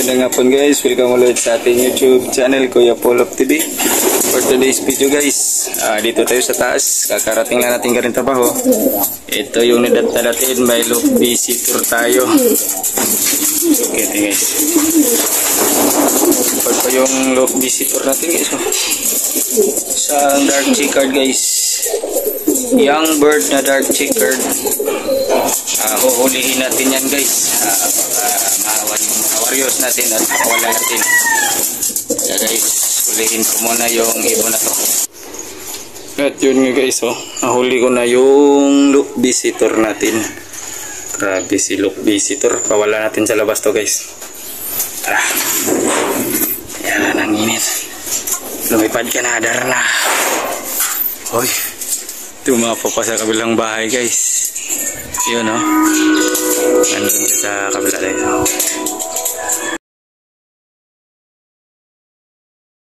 Magandang hapon guys, welcome ulit sa ating YouTube channel Kuya Paul of TV. For today's video guys, dito tayo sa taas, kakarating lang natin galing trabaho. Ito yung nadata natin, may loop visitor tayo. Okay guys, ito pa yung loop visitor natin guys. Sa dark checkered guys, young bird na dark checkered. Huhulihin natin yan guys, maawan yung mga warriors natin at mawala natin. Kaya guys, hulihin ko muna yung ibon na to. At yun nga guys, nahuli ko na yung loop visitor natin. Grabe si loop visitor, pawala natin sa labas to guys. Yan, ang init. Lumipad ka na, Darna. Hoy, tumapo pa sa kabilang bahay guys. Yun nandun siya sa kabila